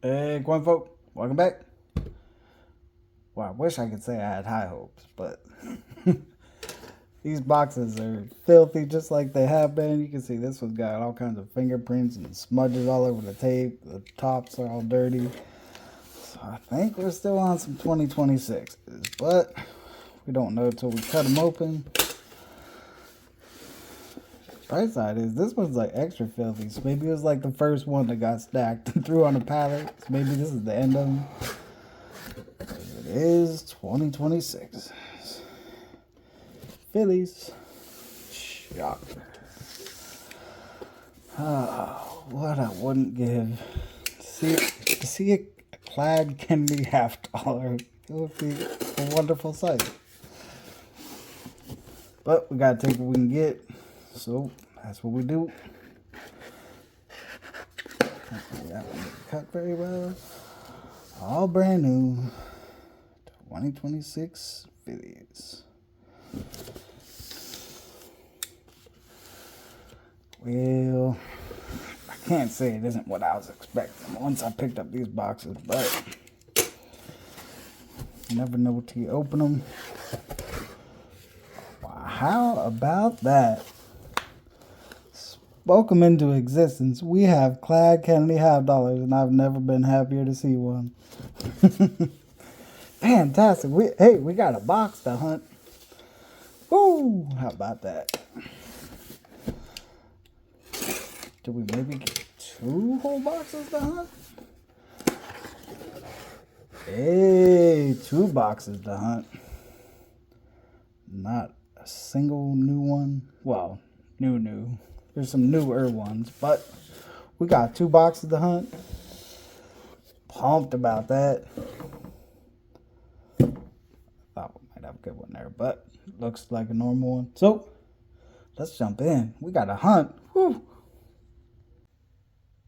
Hey, Coin folk, welcome back. Well, I wish I could say I had high hopes, but these boxes are filthy just like they have been. You can see this one's got all kinds of fingerprints and smudges all over the tape. The tops are all dirty. So I think we're still on some 2026s, but we don't know until we cut them open. Bright side is this one's like extra filthy, so maybe it was like the first one that got stacked and threw on a pallet. So maybe this is the end of them. It is 2026. Phillies. Shock. Oh, what I wouldn't give. To see a Clyde Kennedy $50. It would be a wonderful sight. But we gotta take what we can get. So that's what we do. Hopefully that one didn't cut very well. All brand new 2026 Phillies. Well, I can't say it isn't what I was expecting once I picked up these boxes, but you never know till you open them. Wow, how about that? Spoke them into existence. We have Clyde Kennedy $50, and I've never been happier to see one. Fantastic. We got a box to hunt. Woo! How about that? Did we maybe get 2 whole boxes to hunt? Hey, 2 boxes to hunt. Not a single new one. Well, new. There's some newer ones, but we got 2 boxes to hunt. Pumped about that. Thought we might have a good one there, but looks like a normal one. So, let's jump in. We got a hunt. Whew.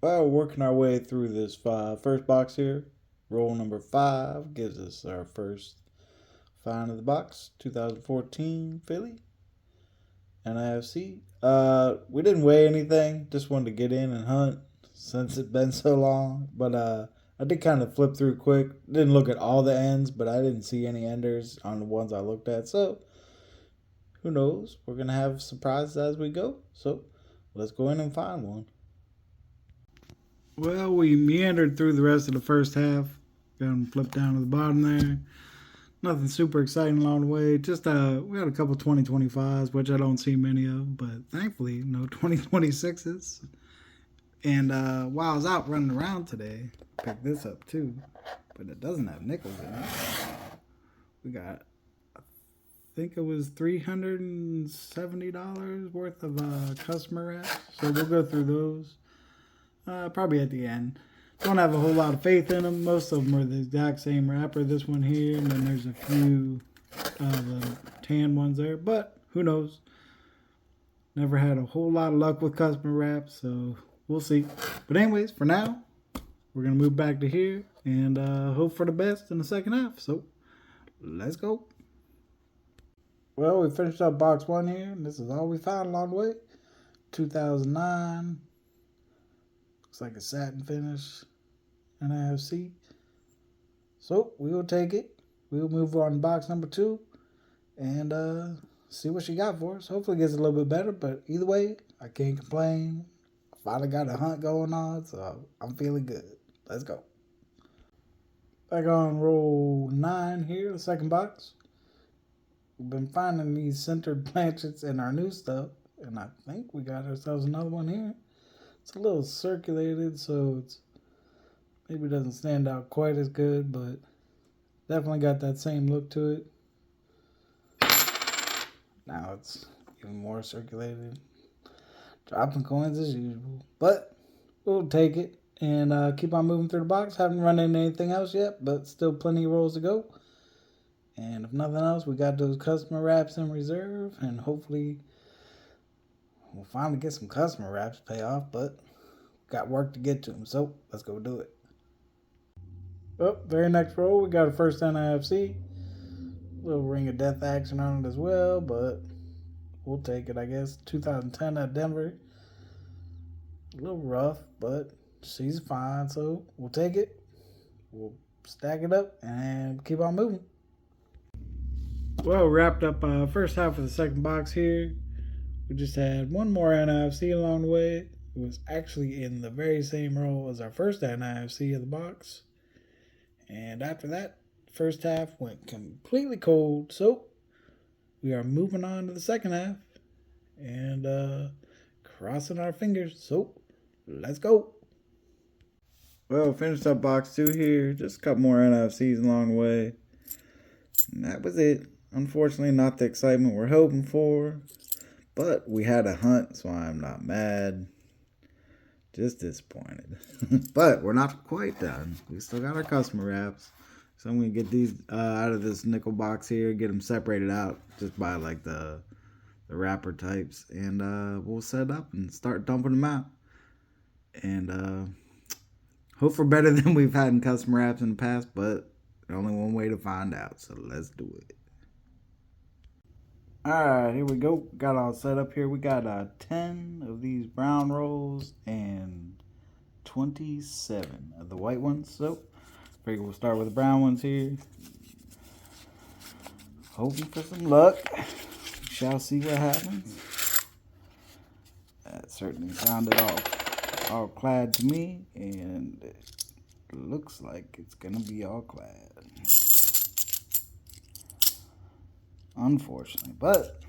Well, working our way through this first box here. Roll number 5 gives us our first find of the box. 2014 Philly NIFC. We didn't weigh anything. Just wanted to get in and hunt since it's been so long. But I did kind of flip through quick. Didn't look at all the ends, but I didn't see any enders on the ones I looked at. So who knows? We're gonna have surprises as we go. So let's go in and find one. Well, we meandered through the rest of the first half. Gonna flip down to the bottom there. Nothing super exciting along the way. Just we had a couple 2025s, which I don't see many of, but thankfully no 2026s. And while I was out running around today, picked this up too, but it doesn't have nickels in it. We got, I think it was $370 worth of customer wraps. So we'll go through those probably at the end. Don't have a whole lot of faith in them. Most of them are the exact same wrapper. This one here, and then there's a few the tan ones there. But who knows? Never had a whole lot of luck with customer wraps, so we'll see. But anyways, for now, we're gonna move back to here and hope for the best in the second half. So let's go. Well, we finished up box 1 here, and this is all we found along the way. 2009. Looks like a satin finish. NIFC. So we will take it. We'll move on to box number 2 and see what she got for us. Hopefully it gets a little bit better, but either way, I can't complain. I finally got a hunt going on, so I'm feeling good. Let's go. Back on roll 9 here, the second box. We've been finding these centered planchets in our new stuff, and I think we got ourselves another one here. It's a little circulated, so it's maybe doesn't stand out quite as good, but definitely got that same look to it. Now it's even more circulated. Dropping coins as usual, but we'll take it and keep on moving through the box. Haven't run into anything else yet, but still plenty of rolls to go. And if nothing else, we got those customer wraps in reserve, and hopefully we'll finally get some customer wraps pay off, but got work to get to them, so let's go do it. Oh, very next roll, we got a first NIFC. Little ring of death action on it as well, but we'll take it, I guess. 2010 at Denver. A little rough, but She's fine, so we'll take it. We'll stack it up and keep on moving. Well, wrapped up first half of the second box here. We just had one more NIFC along the way. It was actually in the very same row as our first NIFC of the box. And after that, first half went completely cold. So we are moving on to the second half and crossing our fingers. So let's go. Well, finished up box 2 here. Just a couple more NFCs along the way. And that was it. Unfortunately, not the excitement we're hoping for. But we had a hunt, so I'm not mad. Just disappointed. But we're not quite done. We still got our customer wraps. So I'm going to get these out of this nickel box here. Get them separated out just by like the wrapper types. And we'll set up and start dumping them out. And hope for better than we've had in customer wraps in the past. But only one way to find out. So let's do it. Alright, here we go. Got all set up here. We got 10 of these brown rolls and 27 of the white ones. So, figure we'll start with the brown ones here. Hoping for some luck. Shall see what happens. That certainly sounded all clad to me. And it looks like it's going to be all clad. Unfortunately, but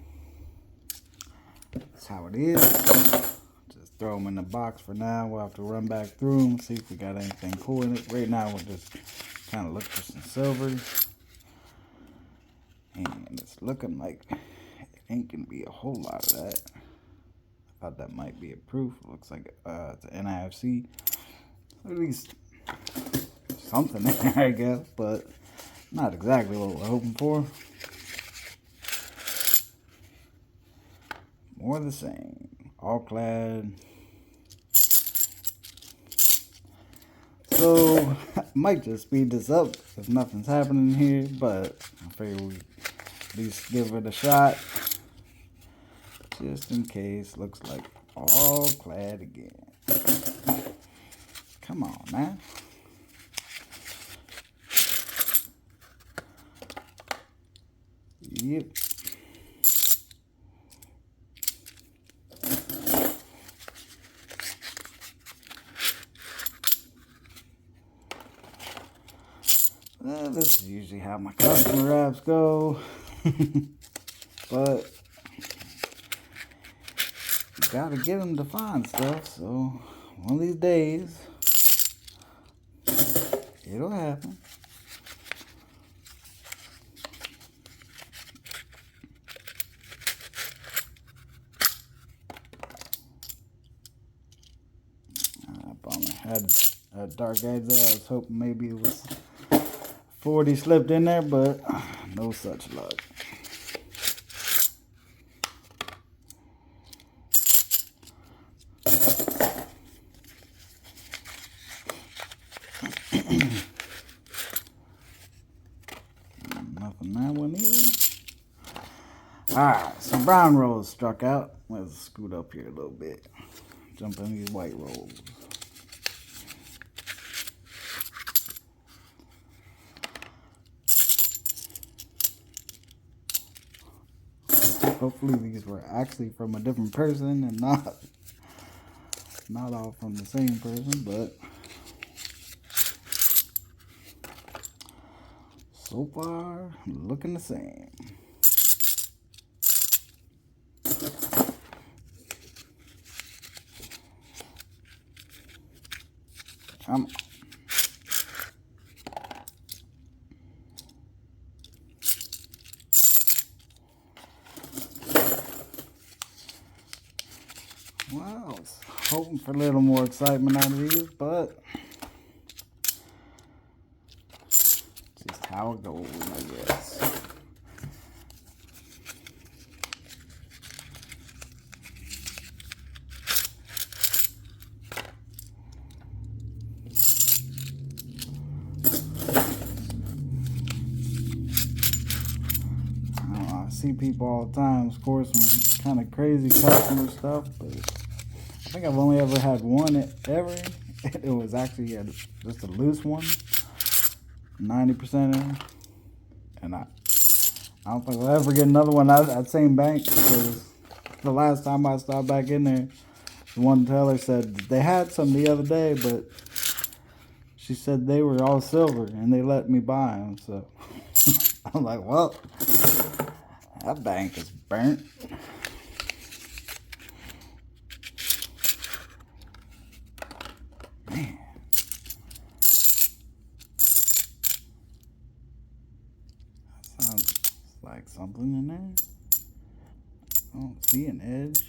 that's how it is. Just throw them in the box for now. We'll have to run back through them, see if we got anything cool in it. Right now, we'll just kind of look for some silver. And it's looking like it ain't going to be a whole lot of that. I thought that might be a proof. It looks like it's an NIFC. At least something there, I guess, but not exactly what we're hoping for. More of the same. All clad. So, I might just speed this up if nothing's happening here, but I figure we at least give it a shot. Just in case. Looks like all clad again. Come on, man. Yep. This is usually how my customer wraps go. But you gotta get them to find stuff, so one of these days it'll happen. Had a dark edge there. I was hoping maybe it was 40 slipped in there, but no such luck. Nothing that one either. Alright, some brown rolls struck out. Let's scoot up here a little bit. Jump in these white rolls. Hopefully these were actually from a different person and not all from the same person, but so far looking the same. Come on. Well, I was hoping for a little more excitement out of these, but just how it goes, I guess. I see people all the time score some kind of crazy customer stuff, but I think I've only ever had one ever, It was actually just a loose one, 90% in. And I don't think I'll ever get another one at that same bank, because the last time I stopped back in there, the one teller said they had some the other day, but she said they were all silver and they let me buy them. So I'm like, well, that bank is burnt. Man. Sounds like something in there. I don't see an edge.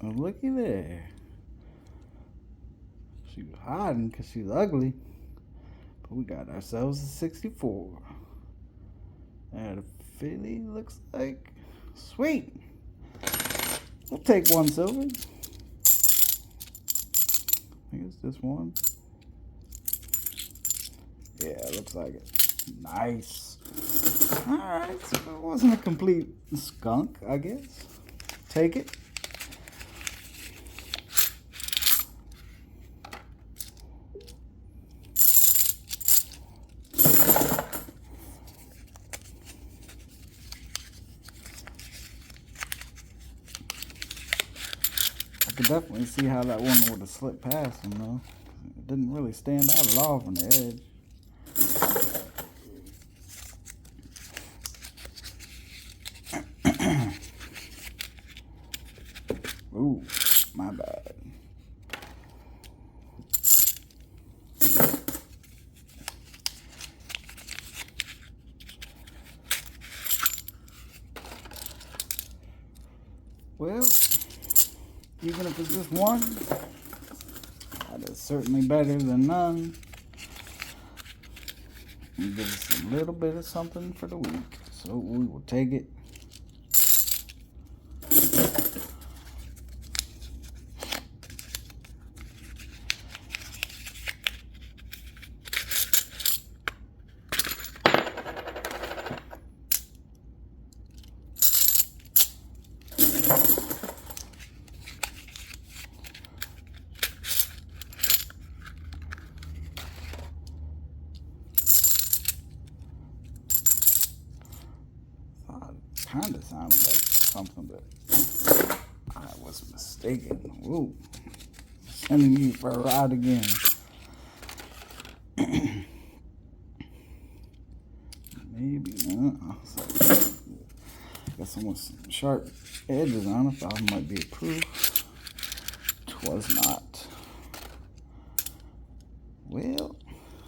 Oh, looky there. She was hiding because she's ugly. But we got ourselves a 64. And a Philly looks like. Sweet. We'll take one silver. I think it's this one. Yeah, it looks like it. Nice. Alright, so it wasn't a complete skunk, I guess. Take it. I could definitely see how that one would have slipped past him, though. It didn't really stand out at all from the edge. Ooh, my bad. Well, even if it's just one, that is certainly better than none. And give us a little bit of something for the week. So we will take it. Kind of sounds like something, but I was mistaken. Ooh, sending you for a ride again. Maybe not. Got some with some sharp edges on it. Thought it might be a proof. Twas not. Well,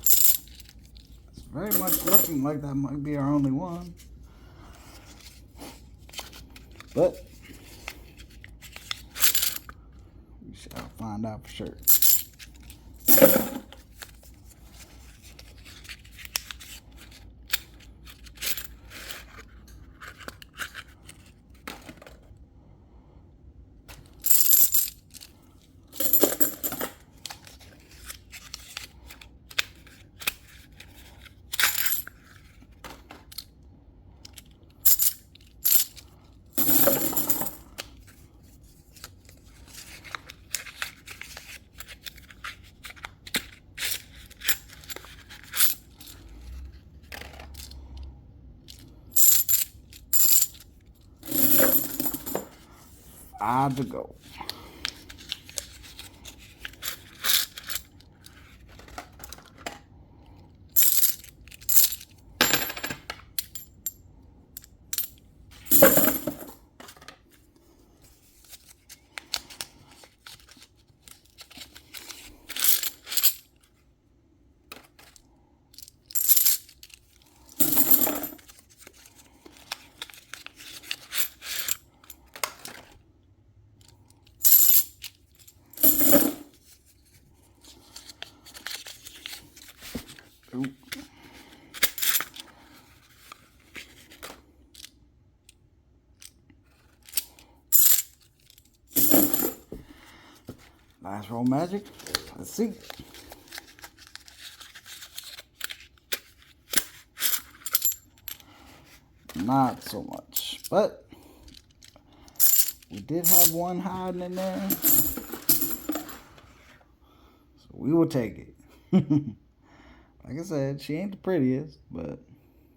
it's very much looking like that might be our only one. But we shall find out for sure. Five to go. Ooh. Last roll magic. Let's see. Not so much, but We did have one hiding in there, so we will take it. Like I said, she ain't the prettiest, but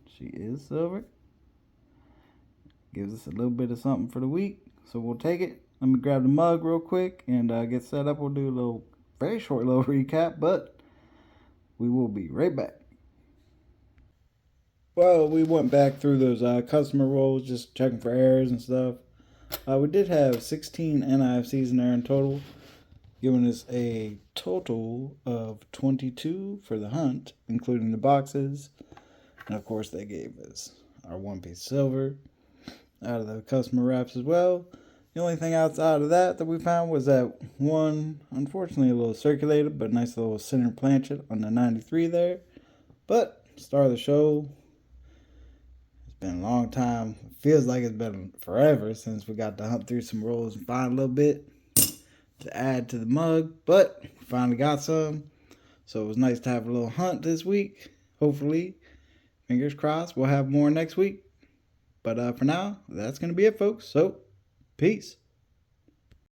she is silver. Gives us a little bit of something for the week, so we'll take it. Let me grab the mug real quick and get set up. We'll do a little, very short little recap, but we will be right back. Well, we went back through those customer roles, just checking for errors and stuff. We did have 16 NIFCs in there in total, giving us a total of 22 for the hunt, including the boxes. And of course, they gave us our one-piece silver out of the customer wraps as well. The only thing outside of that we found was that one, unfortunately a little circulated, but nice little center planchet on the 93 there. But star of the show. It's been a long time. It feels like it's been forever since we got to hunt through some rolls and find a little bit to add to the mug, but finally got some. So it was nice to have a little hunt this week. Hopefully, fingers crossed, we'll have more next week. But for now, that's going to be it, folks. So, peace.